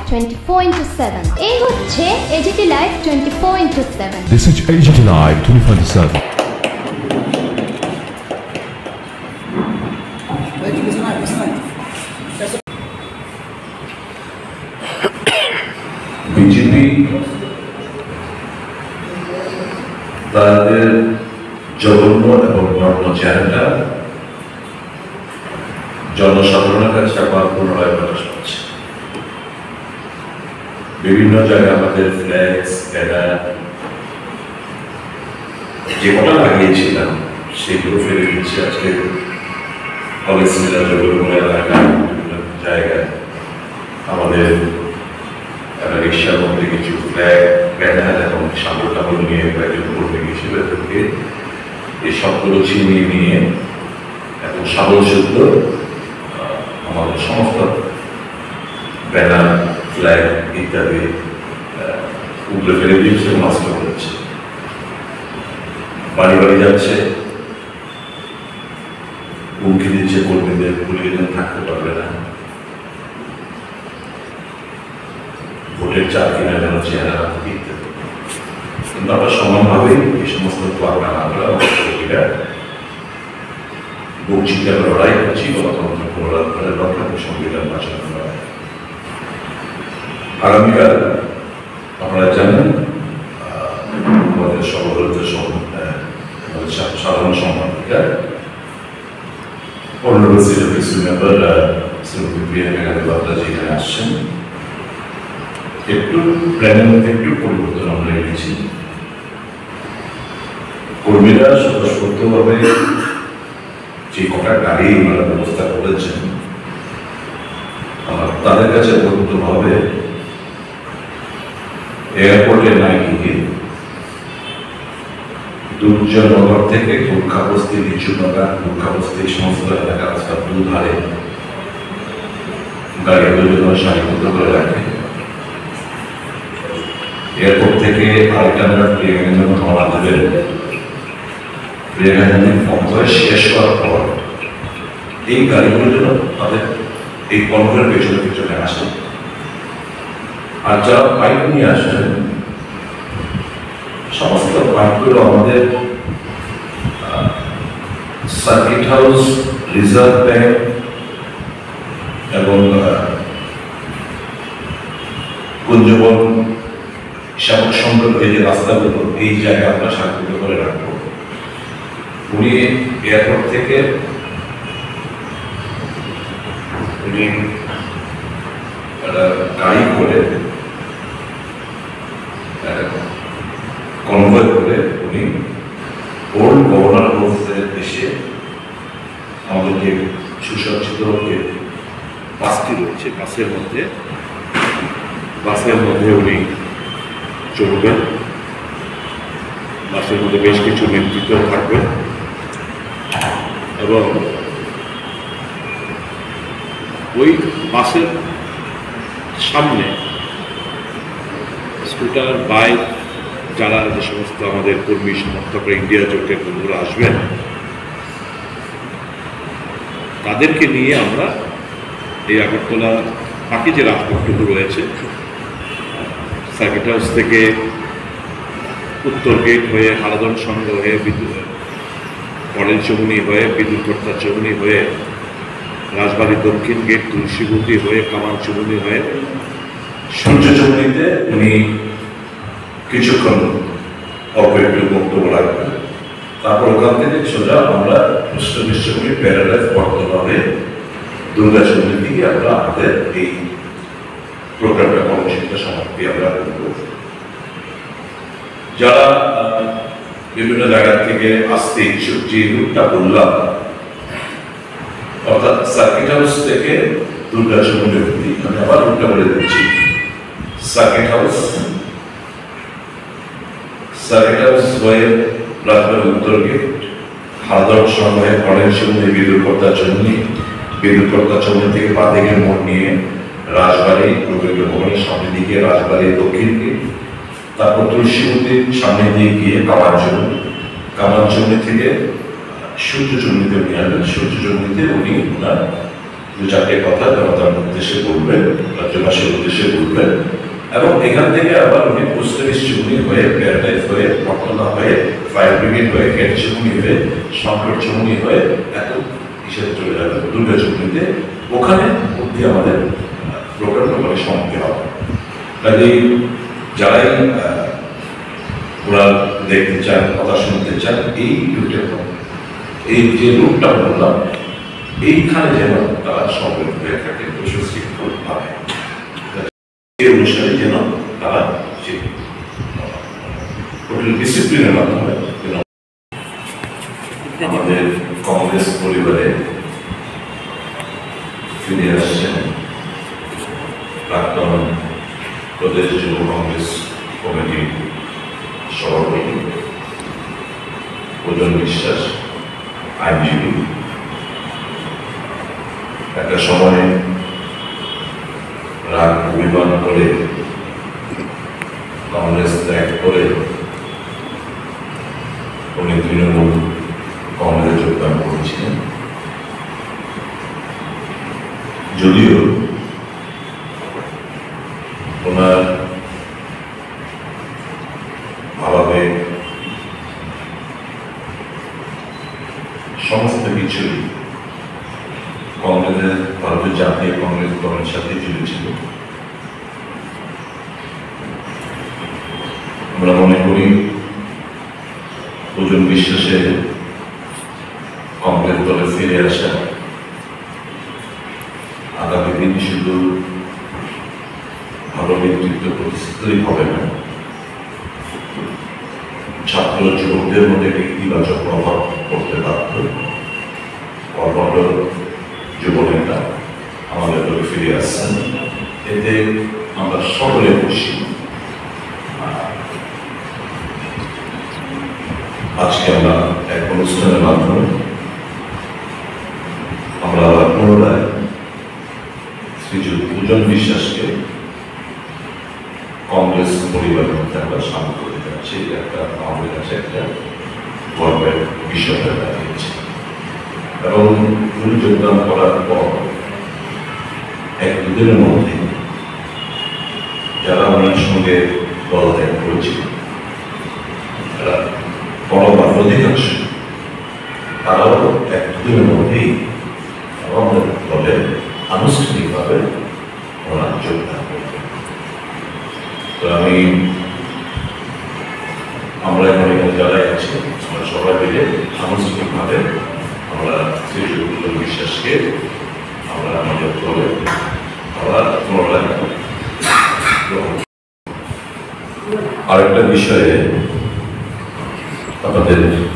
24/7 এই হচ্ছে AGT Live 24/7 This is AGT Live 24/7 BJP তাদের জঘন্য এবং নগ্ন চেহারাটা জনসাধারণের কাছে আবার পুনরায় প্রকাশ পাচ্ছে। বিভিন্ন জায়গায় আমাদের ফ্ল্যাক্স ব্যানার যে কটা লাগিয়েছিলাম সেগুলো ফেলে দিচ্ছে। আজকে কলেজ এলাকায় বিভিন্ন জায়গায় আমাদের রিক্সার মধ্যে কিছু ফ্ল্যাগ ব্যানার এবং সাগর টাগর নিয়ে কয়েকজন কর্মী হিসেবে থেকে এই সবগুলো ছিনিয়ে নিয়ে এখন সাগর শুদ্ধ আমাদের সমস্ত ব্যানার ফ্ল্যাগ ইত্যাদি উপরে ফেলে দিয়েছে, নষ্ট করেছে, বাড়ি বাড়ি যাচ্ছে, হুমকি দিচ্ছে কর্মীদের পুলিশ থাকতে পারবে না, ভোটের চার কিনা যেন চেহারা ইত্যাদি। কিন্তু আমরা সমানভাবেই এই সমস্ত কর্মীরা বঞ্চিত লড়াই করছি গণতন্ত্র পুনরুদ্ধারের লক্ষ্যে সংবিধান বাঁচানোর লড়াই। আগামীকাল আপনারা জানেন আমাদের সর্বভারতীয় সাধারণ সম্পাদিকা honourable selective member Shrimati Priyanka Gandhi Vadra যেখানে আসছেন। একটু প্ল্যানের মধ্যে একটু পরিবর্তন আমরা এনেছি। কর্মীরা স্বতঃস্ফূর্তভাবে যে কটা গাড়ি ওনারা ব্যবস্থা করেছেন তাদের কাছে বন্ধুভাবে এয়ারপোর্টে না গিয়ে দুর্জনগর থেকে গোর্খাবস্তি, নিচুনগর, গোর্খাবস্তি সমস্ত এলাকা রাস্তার দুধারে গাড়িগুলো যেন সারিবদ্ধ করে রাখে। এয়ারপোর্ট থেকে আরেকটা প্রিয়াঙ্কা রওনা দেবেন। প্রিয়াঙ্কা কনভয় শেষ করার পর এই গাড়িগুলো যেন তাদের এই কনভয়ের পেছনে পেছনে আসে। আর যারা বাইক নিয়ে আসছেন সমস্ত বাইকগুলো আমাদের সার্কিট হাউস, রিজার্ভ ব্যাংক এবং কুঞ্জবন সেবক সংঘ এই যে রাস্তাগুলো এই জায়গায় আমরা সার্কিট করে রাখবো। উনি এয়ারপোর্ট থেকে উনি গাড়ি করে কনভয় করে উনি ওল্ড গভর্নর হাউসে এসে আমাদের যে সুসজ্জিত যে বাসটি রয়েছে বাসের মধ্যে উনি চলবেন। বাসের মধ্যে বেশ কিছু নেতৃত্ব থাকবে এবং ওই বাসের সামনে স্কুটার, বাইক, যারা যে সমস্ত আমাদের কর্মী সমর্থকরা ইন্ডিয়া জোটের বন্ধুরা আসবেন তাদেরকে নিয়ে আমরা এই আগরতলা বাকি যে রাজপথটুকু রয়েছে সার্কিট হাউস থেকে উত্তর গেট হয়ে হারাদন সংঘ হয়ে পরেল চৌমুনি হয়ে বিদ্যুৎ কর্তা চৌমুনি হয়ে রাজবাড়ি দক্ষিণ গেট তুলসীবতী হয়ে কামাল চৌমুনি হয়ে সূর্য চৌমুনিতে উনি কিছুক্ষণ অল্প একটু বক্তব্য রাখবেন। তারপর ওখান থেকে সোজা আমরা বিশ্বকবি প্যারাডাইজ বর্তমানে দুর্গা চৌমুনির দিকে আমরা আমাদের এই প্রোগ্রামটা কর্মসূচিটা সমাপ্তি আমরা করব। যারা বিভিন্ন জায়গা থেকে আসতে ইচ্ছুক যে রুটটা বললাম অর্থাৎ সার্কিট হাউস থেকে দুর্গা চৌমুনি অবধি আমি আবার রুটটা বলে দিচ্ছি। সার্কিট হাউস হয়ে রাজবাড়ি উত্তর গেট, হারদর সংঘ হয়ে পরের চৌমুনি বিদ্যুৎ কর্তা চৌমুনি থেকে বাঁদিকের মোড় নিয়ে রাজবাড়ি রবীন্দ্র ভবনের সামনে দিকে রাজবাড়ি দক্ষিণ গেট, তারপর তুলসীবতীর সামনে দিয়ে গিয়ে কামাল চৌমুনি থেকে সূর্য চৌমুনিতে উনি আসবেন। সূর্য চৌমুনিতে উনি ওনার 2-4টে কথা জনতার উদ্দেশ্যে বলবেন, রাজ্যবাসীর উদ্দেশ্যে বলবেন, এবং এখান থেকে আবার উনি পোস্টারিস্ট চুমনি হয়ে, প্যারাডাইজ হয়ে, পটনা হয়ে, ফায়ার ব্রিগেড হয়ে, গেট চুমনি হয়ে, সংকট চুমনি হয়ে এত হিসেবে চলে যাবে দুর্গা চুমনিতে। ওখানে অবধি আমাদের প্রোগ্রামটা মানে সমাপ্তি হবে। কাজেই যারাই ওরা দেখতে চান, কথা শুনতে চান, এই এই যে রূপটা বললাম এইখানে যেন তারা সম্পর্ক হয়ে থাকে, সুশৃঙ্খলভাবে এই অনুসারে যেন তারা ডিসিপ্লিনের মাধ্যমে যেন আমাদের কংগ্রেস পরিবারে ফিরে আসছেন প্রাক্তন প্রদেশ যুব কংগ্রেস কমিটির সভাপতি ওজন বিশ্বাস, আইনজীবী। একটা সময় রাগ অভিমান করে কংগ্রেস ত্যাগ করে উনি তৃণমূল কংগ্রেসে যোগদান করেছিলেন। যদিও ওনার ভাবাবেগ সমস্ত কিছুই কংগ্রেসের, ভারতের জাতীয় কংগ্রেস দলের সাথে জুড়ে ছিল। আমরা মনে করি ওজন বিশ্বাসের কংগ্রেস দলে ফিরে আসা আগামী দিন শুধু ভালো নেতৃত্ব প্রতিষ্ঠিতই হবে না, ছাত্র যুবকদের মধ্যে ইতিবাচক প্রভাব পড়তে বাধ্য। কর্মঠ যুবনেতা আমাদের দলে ফিরে আসছেন, এতে আমরা সকলে খুশি। আজকে আমরা এক অনুষ্ঠানের মাধ্যমে আমরা আবার পুনরায় শ্রীযুক্ত ওজন বিশ্বাসকে কংগ্রেস পরিবারের মধ্যে আমরা সামিল করতে যাচ্ছি। একটা আমাদের কাছে একটা গর্বের বিষয় হয়ে দাঁড়িয়েছে। এবং উনি যোগদান করার পর 1-2 দিনের মধ্যে যারা ওনার সঙ্গে দল ত্যাগ করেছিল তারা বড়বার অধিকাংশ তারাও 1-2 দিনের মধ্যেই আমাদের দলে আনুষ্ঠানিকভাবে ওরা যোগদান করবে। তো আমরা এখন এখানে যারাই আছি আমরা সবাই মিলে আনুষ্ঠানিকভাবে আমরা শ্রীযুক্ত বিশ্বাসকে আমরা আমাদের দলে আবার পুনরায়। আরেকটা বিষয়ে আপনাদের